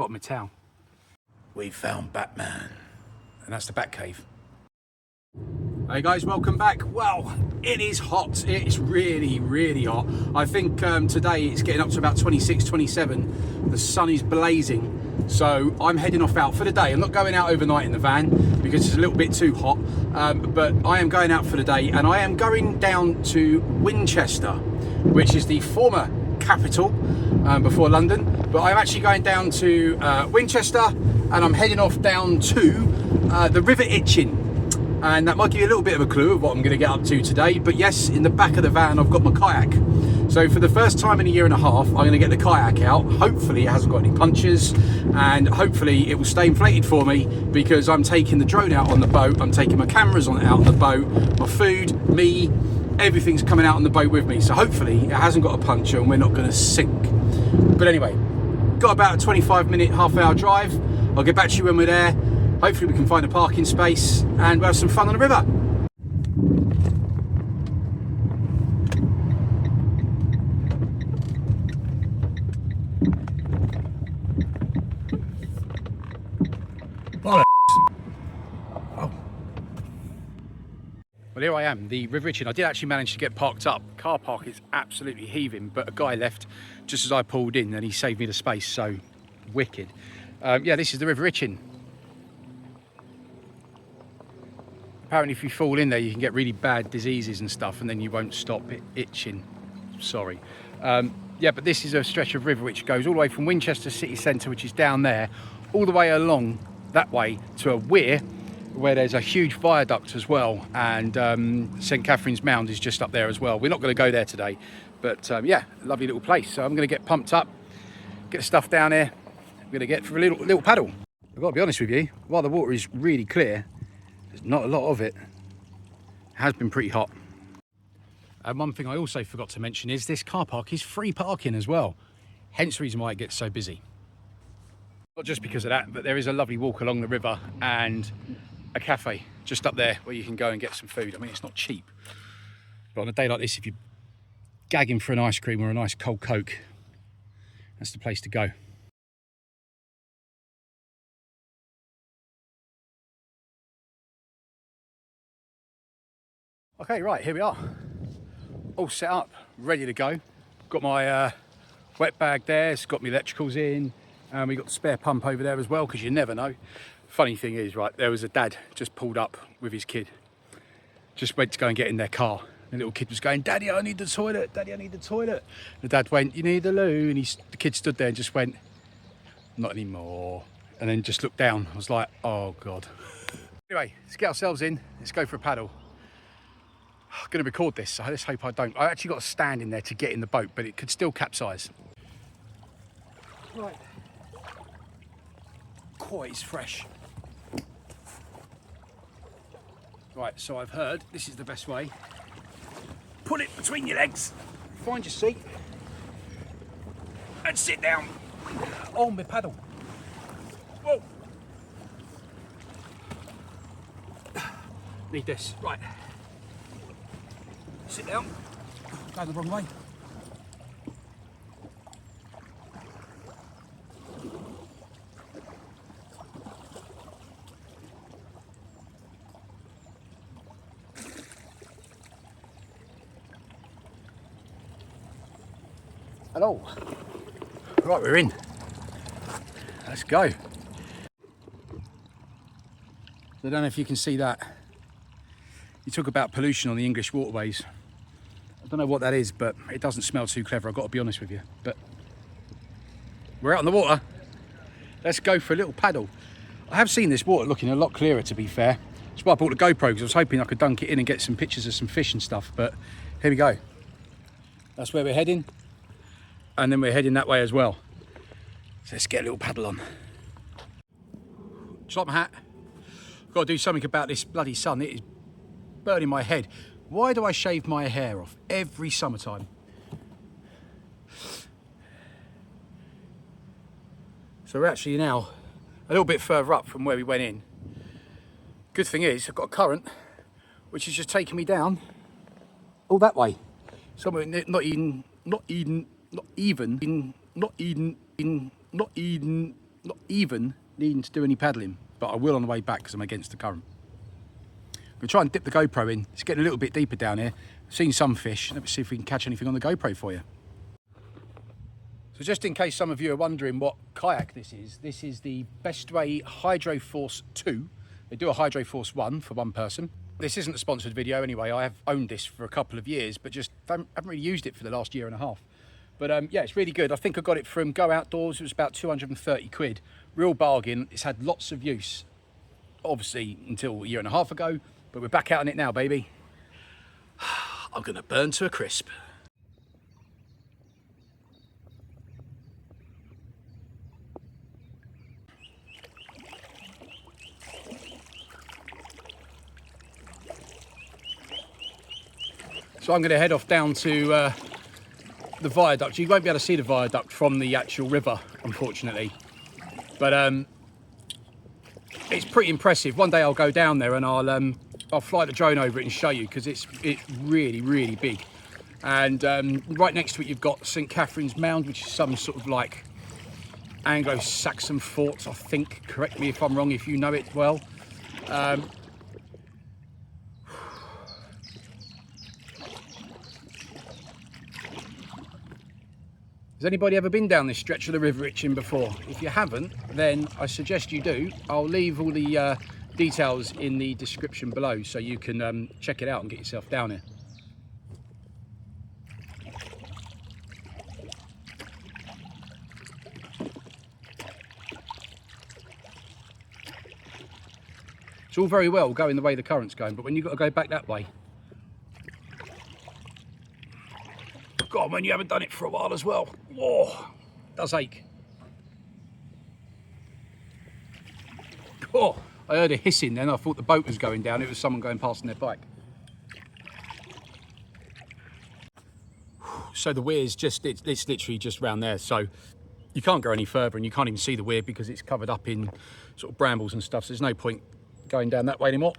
bottom of town. We found Batman, and that's the Batcave. Hey guys, welcome back. Well, it is hot. It's really, really hot. I think today it's getting up to about 26, 27. The sun is blazing. So I'm heading off out for the day. I'm not going out overnight in the van because it's a little bit too hot. But I am going out for the day, and I am going down to Winchester, which is the former capital before London. But I'm actually going down to Winchester, and I'm heading off down to the River Itchen. And that might give you a little bit of a clue of what I'm going to get up to today. But yes, in the back of the van I've got my kayak. So for the first time in a year and a half, I'm going to get the kayak out. Hopefully it hasn't got any punctures, and hopefully it will stay inflated for me, because I'm taking the drone out on the boat, I'm taking my cameras out on the boat, my food, me, everything's coming out on the boat with me. So hopefully it hasn't got a puncture and we're not going to sink. But anyway, got about a 25-minute, half-hour drive. I'll get back to you when we're there. Hopefully we can find a parking space and we'll have some fun on the river. Bollocks. Oh. Well, here I am, the River Itchen. I did actually manage to get parked up. Car park is absolutely heaving, but a guy left just as I pulled in and he saved me the space, so wicked. Yeah, this is the River Itchen. Apparently if you fall in there you can get really bad diseases and stuff, and then you won't stop itching. Sorry. Yeah, but this is a stretch of river which goes all the way from Winchester city centre, which is down there, all the way along that way to a weir where there's a huge viaduct as well, and St Catherine's Mound is just up there as well. We're not going to go there today, but yeah, lovely little place. So I'm going to get pumped up, get the stuff down here. I'm going to get for a little paddle. I've got to be honest with you, while the water is really clear, there's not a lot of it. It has been pretty hot. And one thing I also forgot to mention is this car park is free parking as well. Hence the reason why it gets so busy. Not just because of that, but there is a lovely walk along the river and a cafe just up there where you can go and get some food. I mean, it's not cheap, but on a day like this, if you're gagging for an ice cream or a nice cold Coke, that's the place to go. Okay, right, here we are. All set up, ready to go. Got my wet bag there, it's got my electricals in, and we got the spare pump over there as well, because you never know. Funny thing is, right, there was a dad just pulled up with his kid. Just went to go and get in their car. The little kid was going, "Daddy, I need the toilet, Daddy, I need the toilet." The dad went, "You need the loo?" And the kid stood there and just went, "Not anymore." And then just looked down. I was like, oh God. Anyway, let's get ourselves in, let's go for a paddle. I'm going to record this, so let's hope I don't. I actually got a stand in there to get in the boat, but it could still capsize. Right. Quite is fresh. Right, so I've heard this is the best way. Put it between your legs, find your seat, and sit down on my paddle. Whoa. Need this, right. Sit down, go the wrong way. Hello. Right, we're in. Let's go. I don't know if you can see that. You talk about pollution on the English waterways. I don't know what that is, but it doesn't smell too clever, I've got to be honest with you. But we're out on the water. Let's go for a little paddle. I have seen this water looking a lot clearer, to be fair. That's why I bought the GoPro, because I was hoping I could dunk it in and get some pictures of some fish and stuff. But here we go. That's where we're heading. And then we're heading that way as well. So let's get a little paddle on. Just like my hat. I've got to do something about this bloody sun. It is burning my head. Why do I shave my hair off every summertime? So we're actually now a little bit further up from where we went in. Good thing is I've got a current which is just taking me down all that way. Somewhere not even Not even needing to do any paddling, but I will on the way back because I'm against the current. I'm going to try and dip the GoPro in. It's getting a little bit deeper down here. I've seen some fish. Let's see if we can catch anything on the GoPro for you. So just in case some of you are wondering what kayak this is the Bestway Hydro Force 2. They do a Hydro Force 1 for one person. This isn't a sponsored video anyway. I have owned this for a couple of years, but just haven't really used it for the last year and a half. But yeah, it's really good. I think I got it from Go Outdoors. It was about 230 quid. Real bargain. It's had lots of use, obviously, until a year and a half ago. But we're back out on it now, baby. I'm going to burn to a crisp. So I'm going to head off down to the viaduct. You won't be able to see the viaduct from the actual river, unfortunately. But it's pretty impressive. One day I'll go down there and I'll fly the drone over it and show you, because it's really, really big. And right next to it you've got St Catherine's Mound, which is some sort of like Anglo-Saxon fort, I think. Correct me if I'm wrong, if you know it well. Has anybody ever been down this stretch of the River Itchen before? If you haven't, then I suggest you do. I'll leave all the details in the description below so you can check it out and get yourself down here. It's all very well going the way the current's going, but when you've got to go back that way, God, man, you haven't done it for a while as well. Oh, it does ache. Oh, I heard a hissing then. I thought the boat was going down. It was someone going past on their bike. So the weir's just, it's literally just round there. So you can't go any further and you can't even see the weir because it's covered up in sort of brambles and stuff. So there's no point going down that way anymore.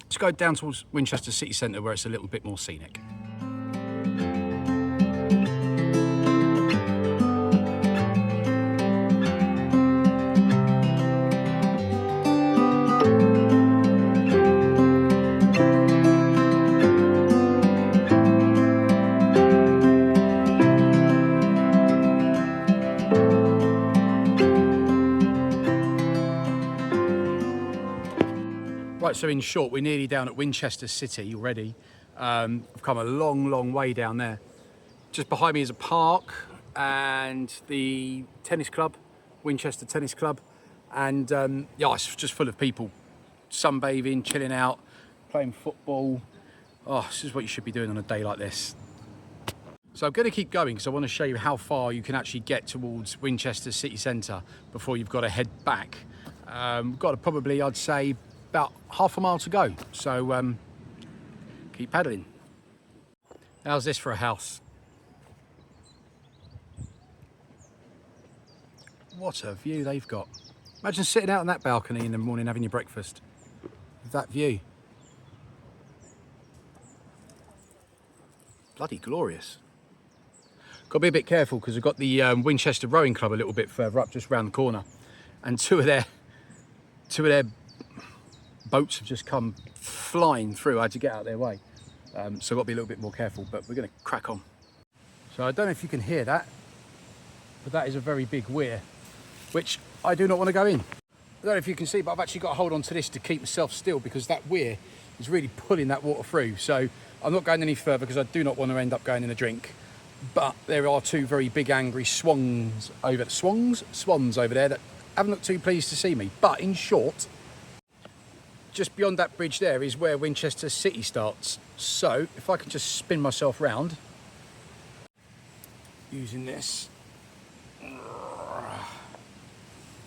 Let's go down towards Winchester city centre where it's a little bit more scenic. Right, so in short, we're nearly down at Winchester City already. We've come a long, long way down there. Just behind me is a park and the tennis club, Winchester Tennis Club. And yeah, it's just full of people sunbathing, chilling out, playing football. Oh, this is what you should be doing on a day like this. So I'm going to keep going because I want to show you how far you can actually get towards Winchester city centre before you've got to head back. We've got to probably, I'd say, about half a mile to go, so keep paddling. How's this for a house? What a view they've got. Imagine sitting out on that balcony in the morning having your breakfast with that view. Bloody glorious. Got to be a bit careful because we've got the Winchester Rowing Club a little bit further up, just round the corner, and two of their boats have just come flying through. I had to get out of their way, so I've got to be a little bit more careful, but we're going to crack on. So I don't know if you can hear that, but that is a very big weir, which I do not want to go in. I don't know if you can see, but I've actually got to hold on to this to keep myself still because that weir is really pulling that water through. So I'm not going any further because I do not want to end up going in a drink. But there are two very big angry swans over there that haven't looked too pleased to see me. But in short, just beyond that bridge there is where Winchester City starts. So if I can just spin myself round using this. Hang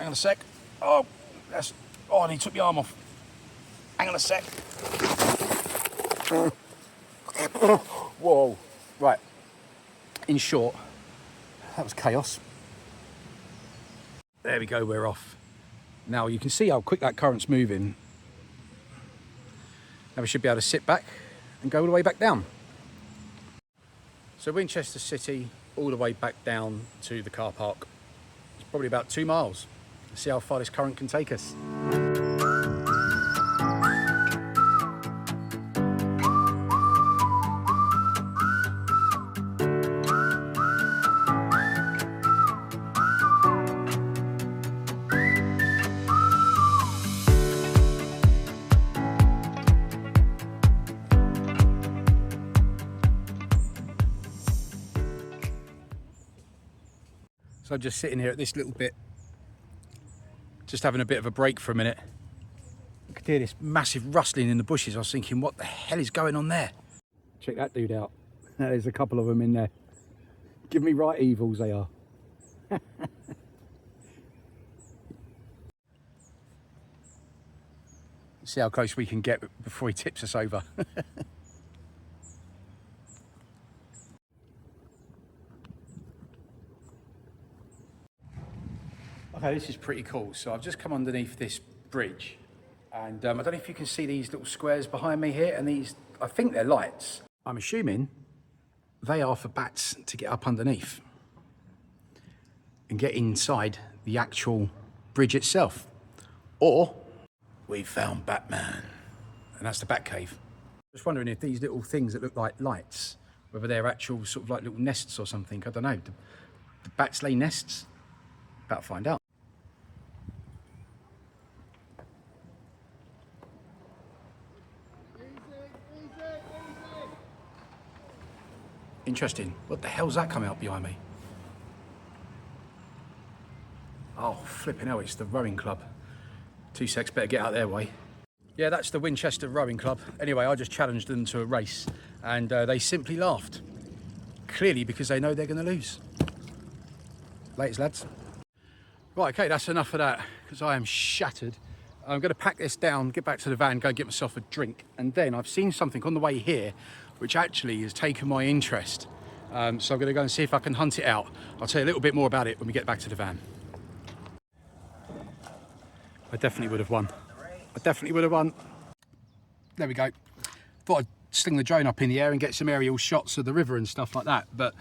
on a sec. Oh, I need to take my arm off. Hang on a sec. Whoa. Right. In short, that was chaos. There we go, we're off. Now you can see how quick that current's moving. Now we should be able to sit back and go all the way back down. So Winchester City, all the way back down to the car park. It's probably about 2 miles. See how far this current can take us. So I'm just sitting here at this little bit, just having a bit of a break for a minute. I could hear this massive rustling in the bushes. I was thinking, what the hell is going on there? Check that dude out. There's a couple of them in there. Give me right evils, they are. See how close we can get before he tips us over. Okay, this is pretty cool. So I've just come underneath this bridge, and I don't know if you can see these little squares behind me here, and these, I think they're lights. I'm assuming they are for bats to get up underneath and get inside the actual bridge itself. Or we found Batman, and that's the Bat Cave. Just wondering if these little things that look like lights, whether they're actual sort of like little nests or something. I don't know. Do bats lay nests? About to find out. Interesting. What the hell's that coming up behind me? Oh, flipping hell, it's the rowing club. 2 secs, better get out their way. Yeah, that's the Winchester rowing club. Anyway, I just challenged them to a race, and they simply laughed. Clearly because they know they're going to lose. Latest, lads. Right, okay, that's enough of that, because I am shattered. I'm going to pack this down, get back to the van, go and get myself a drink, and then I've seen something on the way here which actually has taken my interest. So I'm going to go and see if I can hunt it out. I'll tell you a little bit more about it when we get back to the van. I definitely would have won. I definitely would have won. There we go. Thought I'd sling the drone up in the air and get some aerial shots of the river and stuff like that, but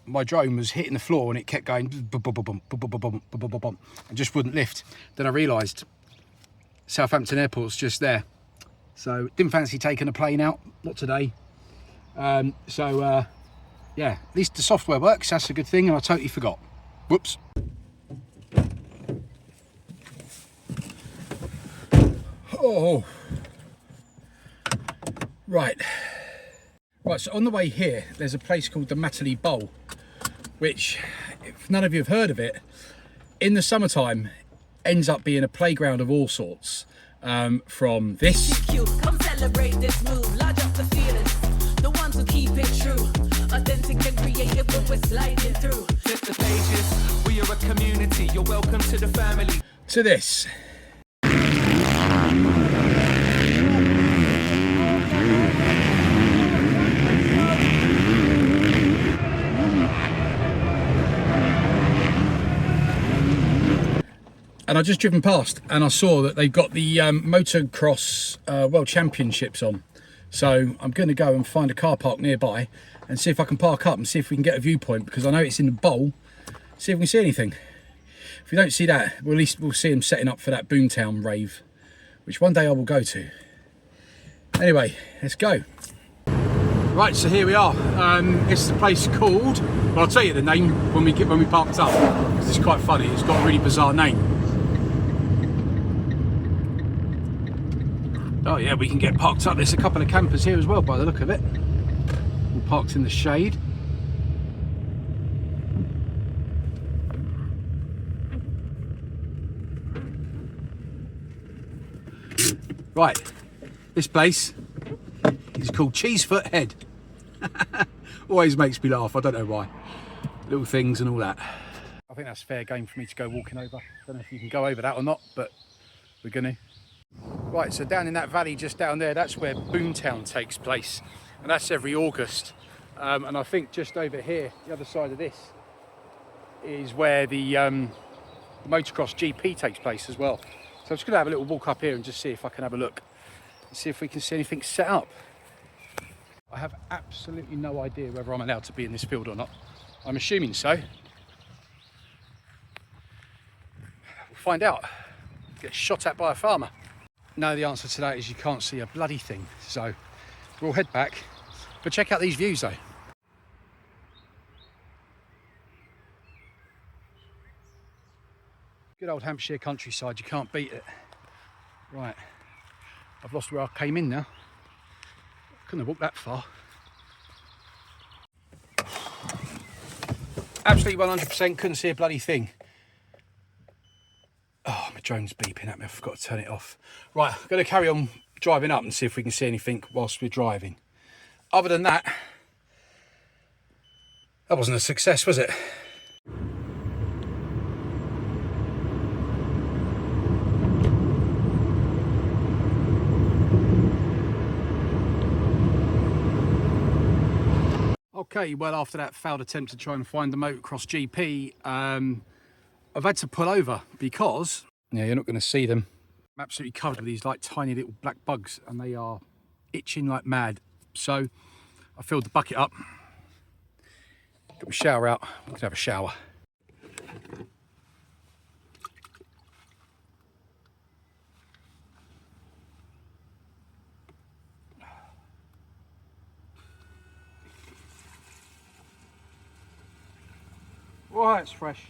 my drone was hitting the floor and it kept going and just wouldn't lift. Then I realised Southampton Airport's just there. So didn't fancy taking a plane out, not today. Yeah, at least the software works, that's a good thing, and I totally forgot. Whoops. Oh. Right, so on the way here, there's a place called the Matterley Bowl, which, if none of you have heard of it, in the summertime ends up being a playground of all sorts. From this. Come celebrate this move, large up the feelings, the ones who keep it true, authentic and creative when we're sliding through. Flip the pages, we are a community, you're welcome to the family. To this. And I just driven past and I saw that they've got the motocross world championships on. So I'm going to go and find a car park nearby and see if I can park up and see if we can get a viewpoint, because I know it's in the bowl. See if we can see anything. If we don't see that, well, at least we'll see them setting up for that Boomtown rave, which one day I will go to. Anyway, let's go. Right, so here we are. This is the place called, well, I'll tell you the name when we parked up, because it's quite funny. It's got a really bizarre name. Oh yeah, we can get parked up. There's a couple of campers here as well by the look of it. All parked in the shade. Right, this place is called Cheesefoot Head. Always makes me laugh, I don't know why. Little things and all that. I think that's fair game for me to go walking over. Don't know if you can go over that or not, but we're gonna. Right, so down in that valley just down there, that's where Boomtown takes place, and that's every August. And I think just over here, the other side of this, is where the motocross GP takes place as well. So I'm just going to have a little walk up here and just see if I can have a look and see if we can see anything set up. I have absolutely no idea whether I'm allowed to be in this field or not. I'm assuming so. We'll find out. Get shot at by a farmer. No, the answer to that is you can't see a bloody thing. So we'll head back. But check out these views though. Good old Hampshire countryside, you can't beat it. Right, I've lost where I came in now. Couldn't have walked that far. Absolutely 100% couldn't see a bloody thing. Oh, my drone's beeping at me, I forgot to turn it off. Right, I'm going to carry on driving up and see if we can see anything whilst we're driving. Other than that, that wasn't a success, was it? Okay, well, after that failed attempt to try and find the motocross GP, I've had to pull over because, yeah, you're not going to see them. I'm absolutely covered with these like tiny little black bugs and they are itching like mad. So I filled the bucket up, got my shower out, I'm going to have a shower. Oh, it's fresh.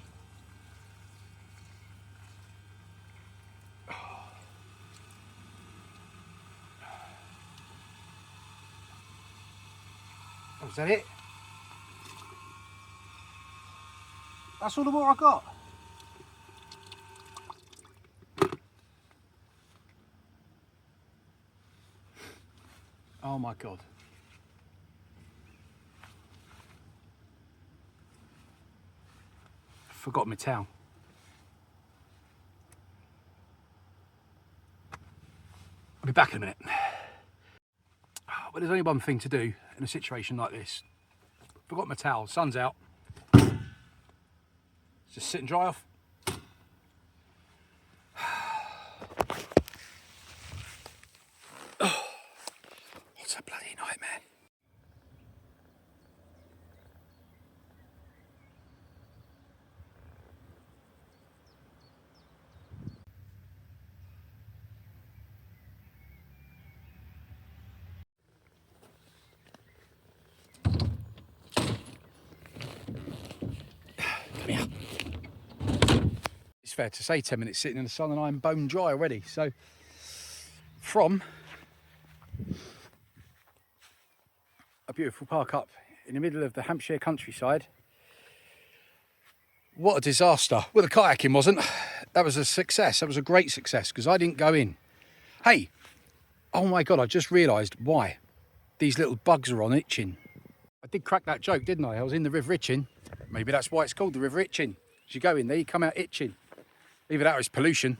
Oh, is that it? That's all the water I got? Oh my God. I forgot my towel. I'll be back in a minute. Well, there's only one thing to do in a situation like this. Forgot my towel, sun's out. Just sit and dry off. Oh, what's a bloody nightmare. It's fair to say 10 minutes sitting in the sun and I'm bone dry already. So from a beautiful park up in the middle of the Hampshire countryside, what a disaster. Well, the kayaking wasn't. That was a success. That was a great success because I didn't go in. Hey, oh my God, I just realised why these little bugs are on itching. I did crack that joke, didn't I? I was in the river itching. Maybe that's why it's called the river itching. As you go in there, you come out itching. Either that or it's pollution.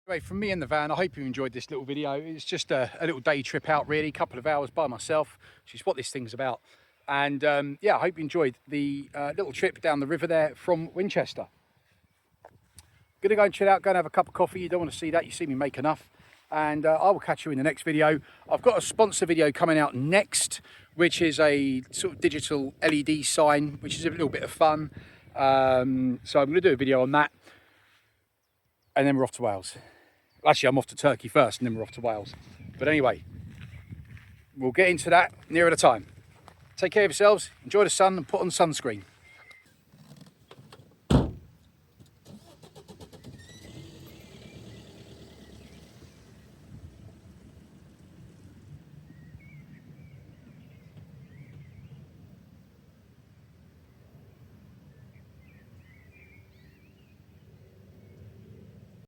Anyway, from me in the van, I hope you enjoyed this little video. It's just a little day trip out, really, a couple of hours by myself, which is what this thing's about. And yeah, I hope you enjoyed the little trip down the river there from Winchester. Gonna go and chill out, go and have a cup of coffee. You don't want to see that, you see me make enough. And I will catch you in the next video. I've got a sponsor video coming out next, which is a sort of digital LED sign, which is a little bit of fun. So I'm going to do a video on that. And then we're off to Wales. Actually, I'm off to Turkey first and then we're off to Wales. But anyway, we'll get into that nearer the time. Take care of yourselves, enjoy the sun and put on sunscreen.